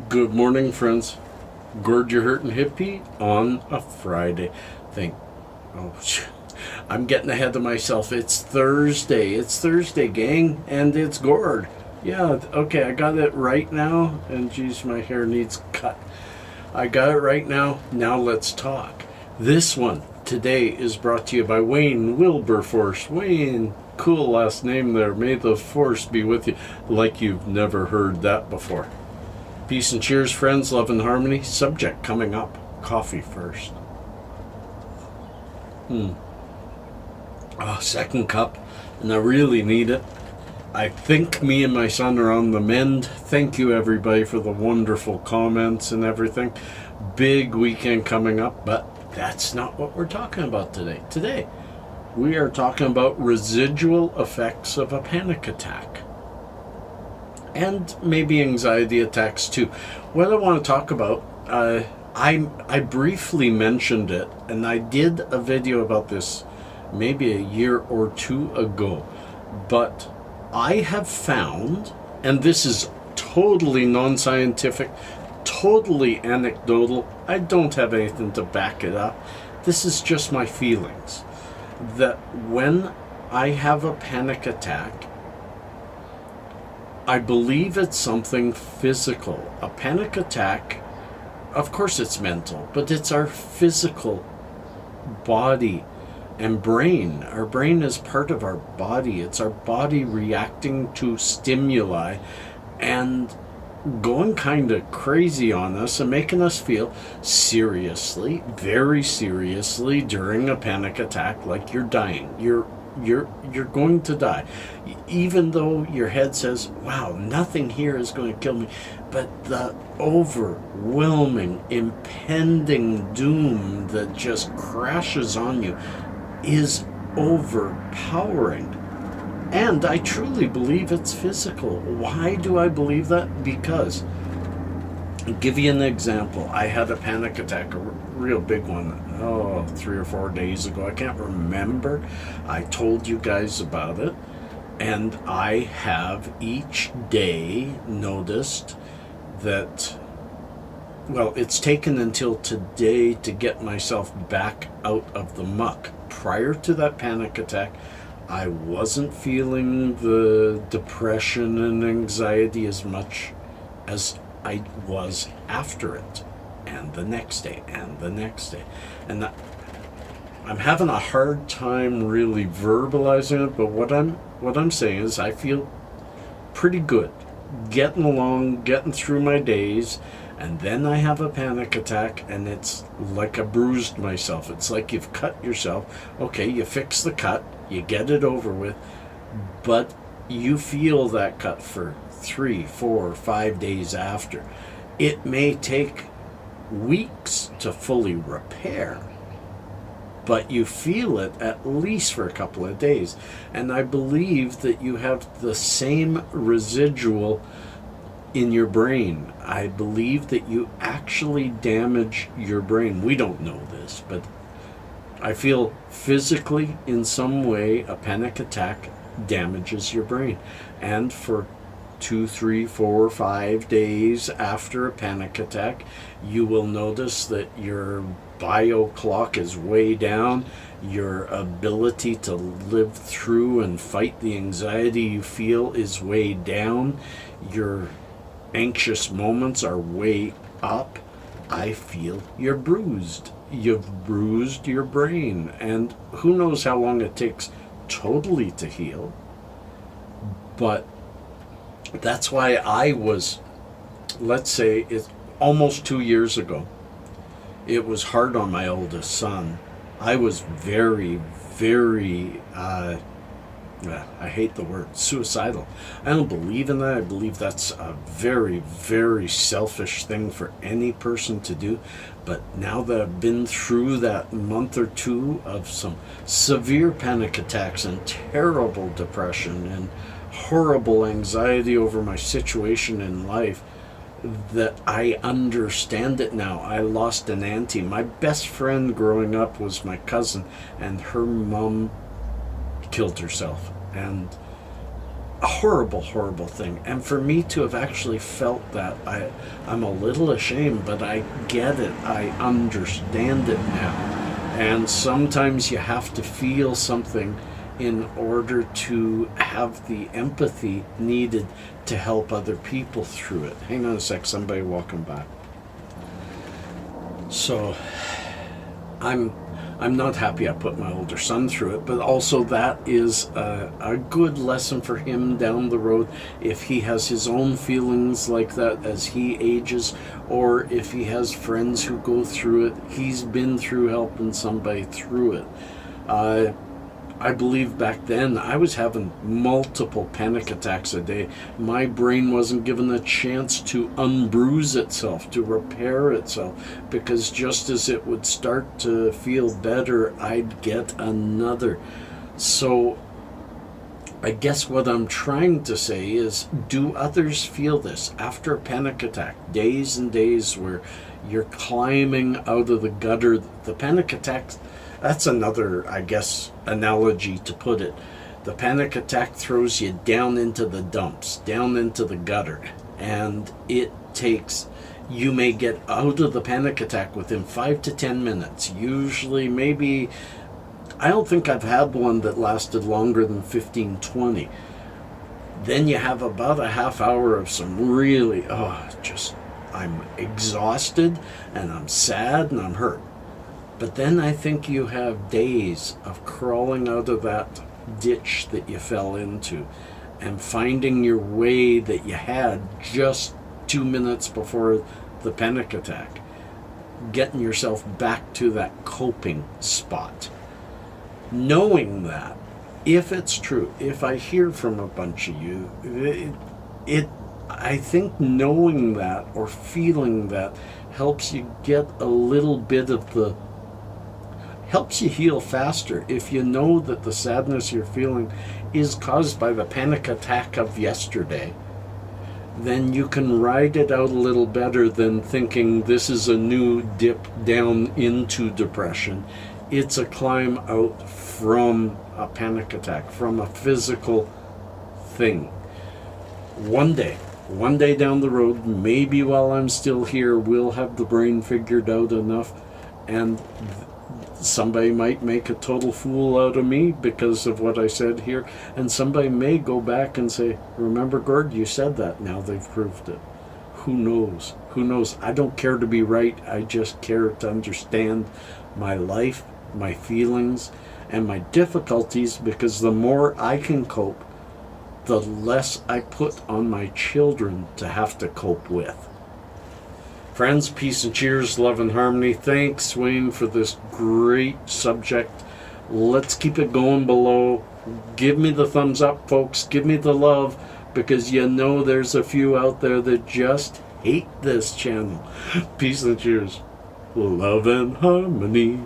Good morning, friends. Gord your hurtin' hippie on a Friday. I'm getting ahead of myself. It's Thursday. It's Thursday, gang, and it's Gord. Yeah, okay, I got it right now. And geez, my hair needs cut. I got it right now. Now let's talk. This one today is brought to you by Wayne Wilberforce. Wayne, cool last name there. May the force be with you. Like you've never heard that before. Peace and cheers, friends, love and harmony. Subject coming up. Coffee first. Second cup, and I really need it. I think me and my son are on the mend. Thank you, everybody, for the wonderful comments and everything. Big weekend coming up, but that's not what we're talking about today. Today, we are talking about residual effects of a panic attack. And maybe anxiety attacks too. What I want to talk about, I briefly mentioned it, and I did a video about this maybe a year or two ago. But I have found, and this is totally non-scientific, totally anecdotal, I don't have anything to back it up. This is just my feelings. That when I have a panic attack, I believe it's something physical. A panic attack, of course it's mental, but it's our physical body and brain. Our brain is part of our body. It's our body reacting to stimuli and going kind of crazy on us and making us feel seriously, very seriously during a panic attack like you're dying. You're going to die, even though your head says, wow, nothing here is going to kill me. But the overwhelming, impending doom that just crashes on you is overpowering. And I truly believe it's physical. Why do I believe that? Because, I'll give you an example. I had a panic attack, a real big one, 3 or 4 days ago. I can't remember. I told you guys about it. And I have each day noticed that, well, it's taken until today to get myself back out of the muck. Prior to that panic attack, I wasn't feeling the depression and anxiety as much as I was after it, and the next day, and the next day. And I'm having a hard time really verbalizing it, but what I'm saying is I feel pretty good, getting along, getting through my days, and then I have a panic attack, and it's like I bruised myself. It's like you've cut yourself. Okay, you fix the cut, you get it over with, but you feel that cut for 3, 4, 5 days after. It may take weeks to fully repair, but you feel it at least for a couple of days. And I believe that you have the same residual in your brain. I believe that you actually damage your brain. We don't know this, but I feel physically in some way a panic attack damages your brain. And for 2, 3, 4, 5 days after a panic attack, you will notice that your bio clock is way down. Your ability to live through and fight the anxiety you feel is way down. Your anxious moments are way up. I feel you're bruised. You've bruised your brain, and who knows how long it takes totally to heal. But that's why I was, let's say, it's almost 2 years ago. It was hard on my oldest son. I was very, very, I hate the word, suicidal. I don't believe in that. I believe that's a very, very selfish thing for any person to do. But now that I've been through that month or two of some severe panic attacks and terrible depression and horrible anxiety over my situation in life, that I understand it now. I lost an auntie. My best friend growing up was my cousin, and her mom killed herself. And a horrible, horrible thing. And for me to have actually felt that, I'm a little ashamed, but I get it. I understand it now. And sometimes you have to feel something in order to have the empathy needed to help other people through it. Hang on a sec, somebody walking by. So, I'm not happy I put my older son through it, but also that is a good lesson for him down the road if he has his own feelings like that as he ages, or if he has friends who go through it. He's been through helping somebody through it. I believe back then I was having multiple panic attacks a day. My brain wasn't given a chance to unbruise itself, to repair itself, because just as it would start to feel better, I'd get another. So I guess what I'm trying to say is, do others feel this after a panic attack? Days and days where you're climbing out of the gutter. The panic attacks, that's another, I guess, analogy to put it. The panic attack throws you down into the dumps, down into the gutter. And it takes, you may get out of the panic attack within 5 to 10 minutes. Usually, maybe, I don't think I've had one that lasted longer than 15, 20. Then you have about a half hour of some really, I'm exhausted and I'm sad and I'm hurt. But then I think you have days of crawling out of that ditch that you fell into and finding your way that you had just 2 minutes before the panic attack. Getting yourself back to that coping spot. Knowing that, if it's true, if I hear from a bunch of you, I think knowing that or feeling that helps you get a little bit of the, helps you heal faster. If you know that the sadness you're feeling is caused by the panic attack of yesterday, then you can ride it out a little better than thinking this is a new dip down into depression. It's a climb out from a panic attack, from a physical thing. One day down the road, maybe while I'm still here, we'll have the brain figured out enough, and somebody might make a total fool out of me because of what I said here, and somebody may go back and say, remember, Gord, you said that. Now they've proved it. Who knows? Who knows? I don't care to be right. I just care to understand my life, my feelings, and my difficulties, because the more I can cope, the less I put on my children to have to cope with. Friends, peace and cheers, love and harmony. Thanks, Wayne, for this great subject. Let's keep it going below. Give me the thumbs up, folks. Give me the love, because you know there's a few out there that just hate this channel. Peace and cheers. Love and harmony.